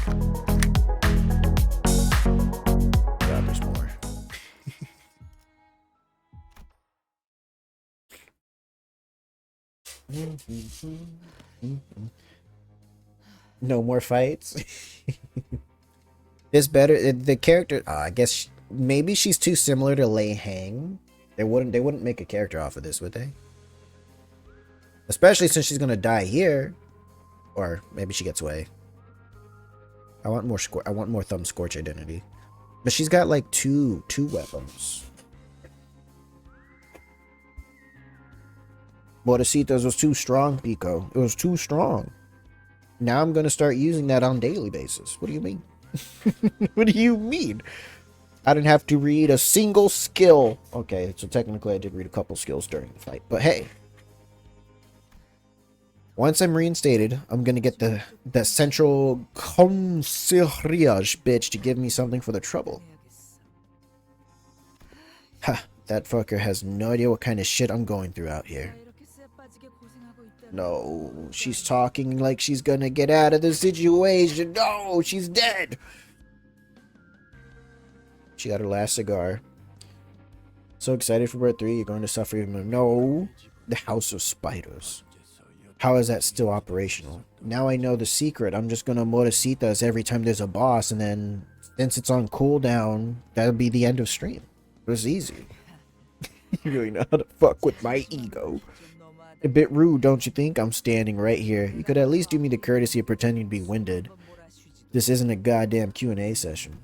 God, there's more. No more fights. It's better. The character, I guess maybe she's too similar to Lei Hang. They wouldn't make a character off of this, would they? Especially since she's gonna die here, or maybe she gets away. I want more Thumb Scorch identity, but she's got like two weapons. Mortecitos was too strong, Pico. It was too strong. Now I'm gonna start using that on a daily basis. What do you mean? What do you mean? I didn't have to read a single skill. Okay, so technically I did read a couple skills during the fight, but hey. Once I'm reinstated, I'm gonna get the central concierge bitch to give me something for the trouble. Ha, that fucker has no idea what kind of shit I'm going through out here. No, she's talking like she's gonna get out of the situation. No, she's dead. She got her last cigar. So excited for part 3, you're going to suffer even more. No, the House of Spiders. How is that still operational? Now I know the secret. I'm just gonna Mortecitas every time there's a boss, and then since it's on cooldown, that'll be the end of stream. It was easy. You really know how to fuck with my ego. A bit rude, don't you think? I'm standing right here. You could at least do me the courtesy of pretending to be winded. This isn't a goddamn Q&A session.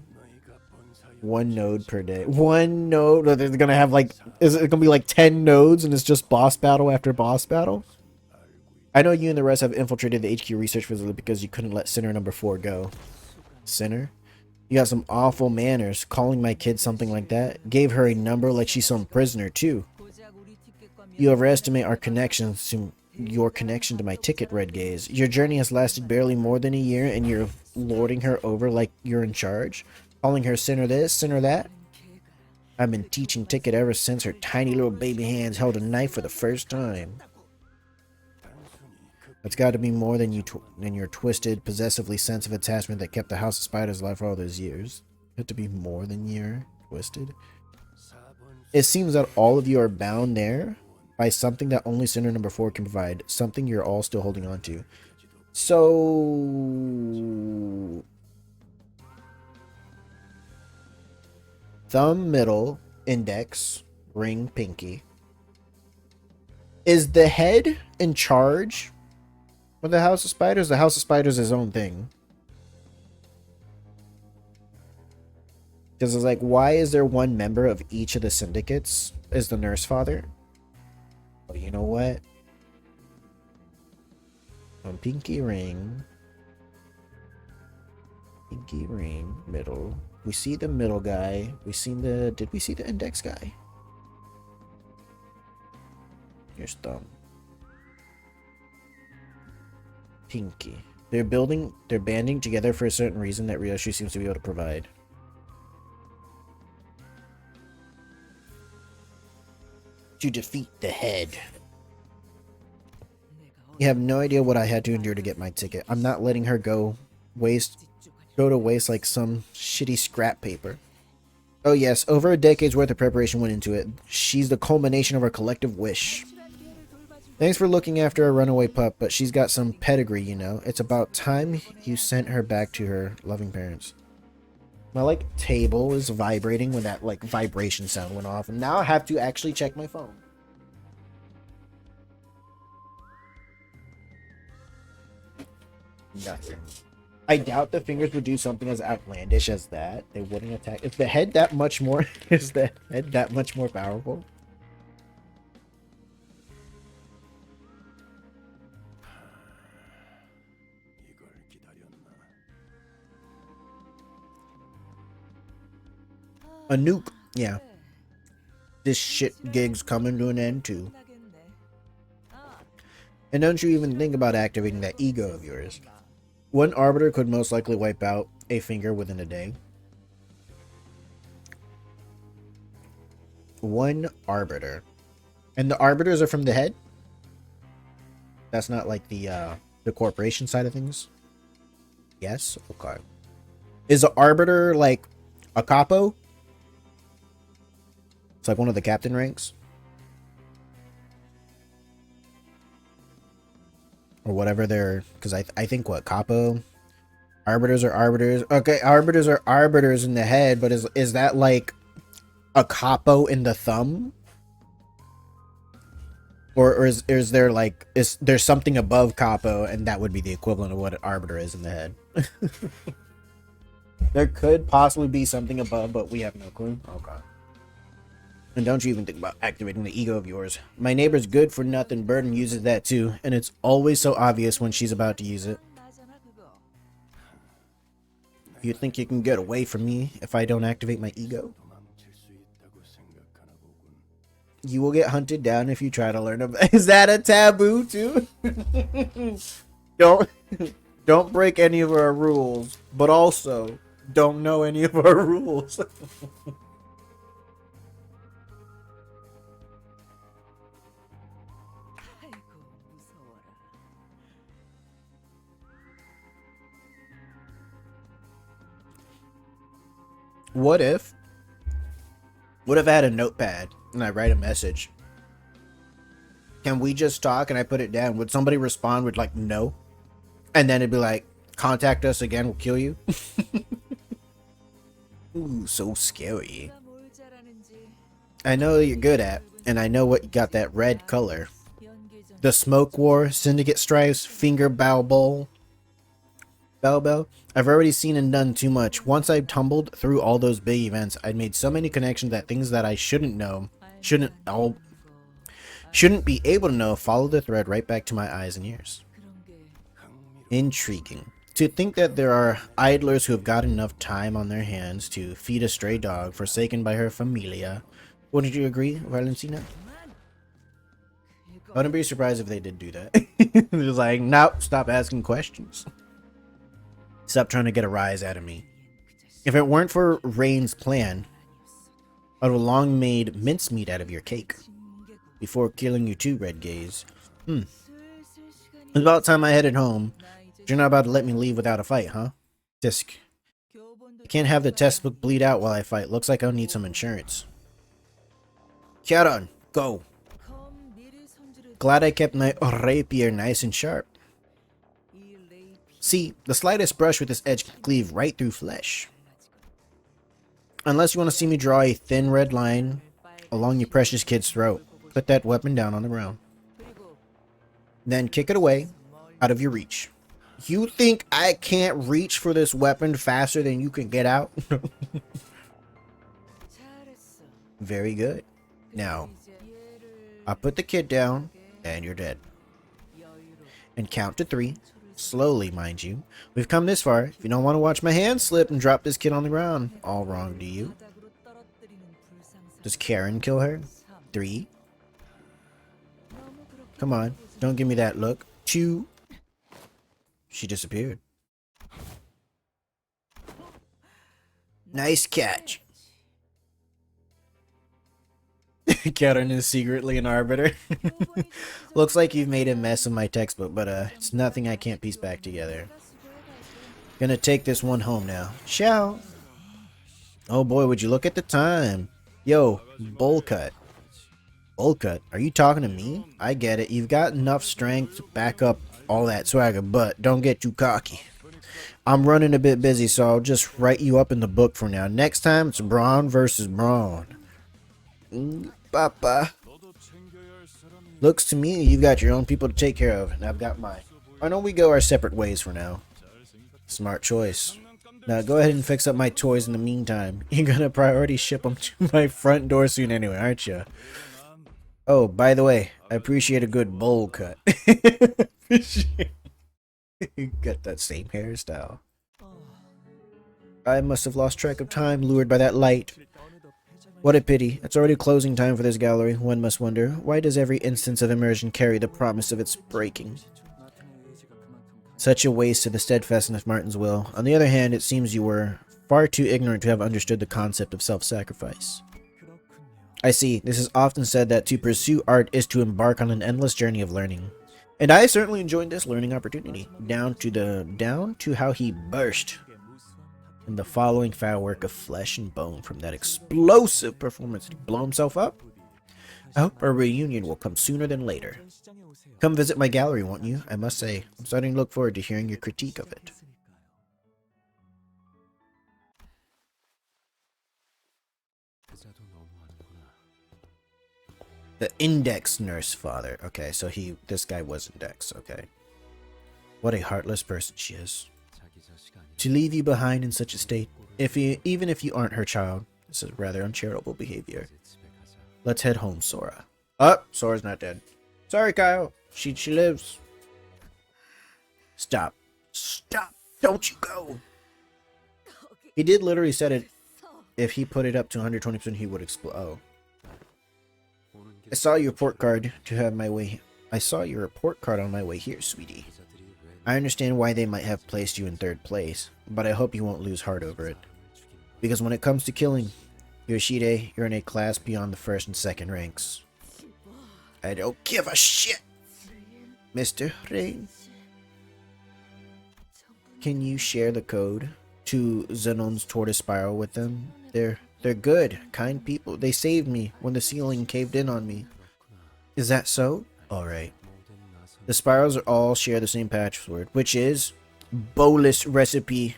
1 node per day. 1 node? They're gonna have like... Is it gonna be like 10 nodes and it's just boss battle after boss battle? I know you and the rest have infiltrated the HQ research facility because you couldn't let Sinner number 4 go. Sinner? You got some awful manners. Calling my kid something like that. Gave her a number like she's some prisoner too. You overestimate our connections to your connection to my ticket, Red Gaze. Your journey has lasted barely more than a year and you're lording her over like you're in charge. Calling her Sinner this, Sinner that. I've been teaching Ticket ever since her tiny little baby hands held a knife for the first time. That's got to be more than your twisted, possessively sensitive attachment that kept the House of Spiders alive for all those years. It had to be more than you're twisted. It seems that all of you are bound there by something that only Sinner number 4 can provide. Something you're all still holding on to. So... Thumb, middle, index, ring, pinky. Is the head in charge of the House of Spiders? The House of Spiders is his own thing. Because it's like, why is there one member of each of the syndicates as the nurse father? Well, you know what? On pinky ring. Pinky ring, middle. We see the middle guy. We seen the... Did we see the index guy? Here's thumb. Pinky. They're banding together for a certain reason that Ryoshi seems to be able to provide. To defeat the head. You have no idea what I had to endure to get my ticket. I'm not letting her go to waste like some shitty scrap paper. Oh yes, over a decade's worth of preparation went into it. She's the culmination of our collective wish. Thanks for looking after a runaway pup, but she's got some pedigree, you know. It's about time you sent her back to her loving parents. My like table is vibrating when that like vibration sound went off, and now I have to actually check my phone. Nothing. I doubt the fingers would do something as outlandish as that. They wouldn't attack. Is the head that much more? Is the head that much more powerful? A nuke. Yeah. This shit gig's coming to an end too. And don't you even think about activating that ego of yours. One arbiter could most likely wipe out a finger within a day. One arbiter. And the arbiters are from the head? That's not like the corporation side of things? Yes? Okay. Is the Arbiter like a capo? It's like one of the captain ranks? Or whatever they're... Because I think what? Capo? Arbiters are arbiters. Okay, arbiters are arbiters in the head, but is that like a capo in the thumb? Or is there like... Is there something above capo and that would be the equivalent of what an arbiter is in the head? There could possibly be something above, but we have no clue. Okay. And don't you even think about activating the ego of yours. My neighbor's good for nothing Burden uses that too, and it's always so obvious when she's about to use it. You think you can get away from me if I don't activate my ego? You will get hunted down if you try to learn about... Is that a taboo too? Don't break any of our rules, but also don't know any of our rules. What if I had a notepad and I write a message? Can we just talk and I put it down? Would somebody respond with like no? And then it'd be like, contact us again, we'll kill you. Ooh, so scary. I know you're good at, and I know what you got that red color. The Smoke War, Syndicate Stripes, Finger Bow Bowl. Bell. I've already seen and done too much. Once I tumbled through all those big events, I'd made so many connections that things that I shouldn't know, shouldn't be able to know, follow the thread right back to my eyes and ears. Intriguing. To think that there are idlers who have got enough time on their hands to feed a stray dog forsaken by her familia. Wouldn't you agree, Valentina? I wouldn't be surprised if they did do that. They're just like, nope, stop asking questions. Stop trying to get a rise out of me. If it weren't for Rain's plan, I would have long made mincemeat out of your cake. Before killing you too, Red Gaze. It's about time I headed home. You're not about to let me leave without a fight, huh? Disc. I can't have the textbook bleed out while I fight. Looks like I'll need some insurance. Kieran, go. Glad I kept my rapier nice and sharp. See, the slightest brush with this edge can cleave right through flesh. Unless you want to see me draw a thin red line along your precious kid's throat. Put that weapon down on the ground. Then kick it away, out of your reach. You think I can't reach for this weapon faster than you can get out? Very good. Now, I'll put the kid down, and you're dead. And count to 3. Slowly, mind you. We've come this far. If you don't want to watch my hand slip and drop this kid on the ground, all wrong, do you? Does Karen kill her? 3. Come on, don't give me that look. 2. She disappeared. Nice catch. Karen is secretly an arbiter. Looks like you've made a mess of my textbook, but it's nothing I can't piece back together. Gonna take this one home now. Ciao. Oh boy, would you look at the time. Yo, bowl cut. Bowl cut? Are you talking to me? I get it. You've got enough strength to back up all that swagger, but don't get too cocky. I'm running a bit busy, so I'll just write you up in the book for now. Next time, it's Braun versus Braun. Papa. Looks to me you've got your own people to take care of, and I've got mine. Why don't we go our separate ways for now? Smart choice. Now go ahead and fix up my toys in the meantime. You're gonna priority ship them to my front door soon anyway, aren't you? Oh, by the way, I appreciate a good bowl cut. You got that same hairstyle. I must have lost track of time, lured by that light. What a pity. It's already closing time for this gallery. One must wonder, why does every instance of immersion carry the promise of its breaking? Such a waste of the steadfastness of Martin's will. On the other hand, it seems you were far too ignorant to have understood the concept of self-sacrifice. I see. This is often said that to pursue art is to embark on an endless journey of learning. And I certainly enjoyed this learning opportunity, down to how he burst in the following firework of flesh and bone from that explosive performance. Did he blow himself up? I hope our reunion will come sooner than later. Come visit my gallery, won't you? I must say, I'm starting to look forward to hearing your critique of it. The index nurse father. Okay, so this guy was index. Okay. What a heartless person she is. To leave you behind in such a state, even if you aren't her child, this is rather uncharitable behavior. Let's head home, Sora. Oh, Sora's not dead. Sorry, Kyle. She lives. Stop. Stop. Don't you go. He did literally said it. If he put it up to 120%, he would explode. Oh. I saw your report card on my way here, sweetie. I understand why they might have placed you in 3rd place, but I hope you won't lose heart over it. Because when it comes to killing, Yoshide, you're in a class beyond the 1st and 2nd ranks. I don't give a shit, Mr. Rain. Can you share the code to Zenon's tortoise spiral with them? They're good, kind people. They saved me when the ceiling caved in on me. Is that so? Alright. The spirals all share the same password, which is bolus recipe.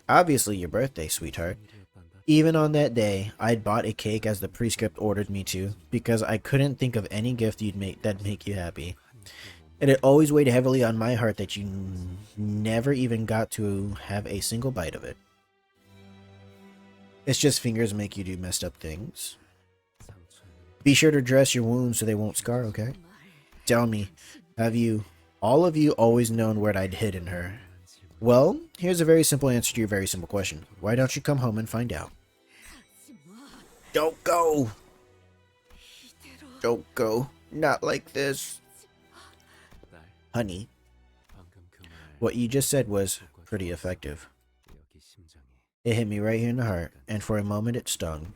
Obviously your birthday, sweetheart. Even on that day, I'd bought a cake as the prescript ordered me to, because I couldn't think of any gift that'd make you happy. And it always weighed heavily on my heart that you never even got to have a single bite of it. It's just fingers make you do messed up things. Be sure to dress your wounds so they won't scar, okay? Tell me, have all of you always known where I'd hidden her? Well, here's a very simple answer to your very simple question. Why don't you come home and find out? Don't go! Don't go. Not like this. Honey, what you just said was pretty effective. It hit me right here in the heart, and for a moment it stung.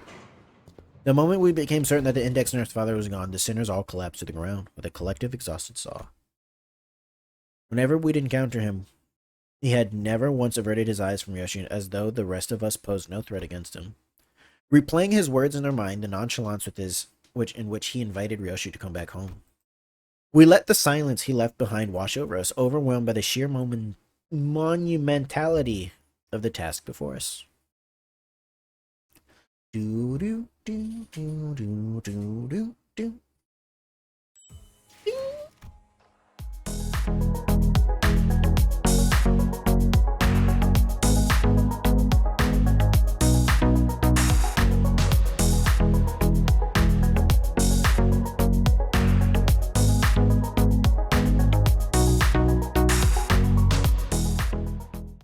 The moment we became certain that the index nurse father was gone, the sinners all collapsed to the ground with a collective exhausted sob. Whenever we'd encounter him, he had never once averted his eyes from Yoshi, as though the rest of us posed no threat against him. Replaying his words in our mind, the nonchalance in which he invited Ryoshi to come back home. We let the silence he left behind wash over us, overwhelmed by the sheer monumentality of the task before us. Do do do do do do do do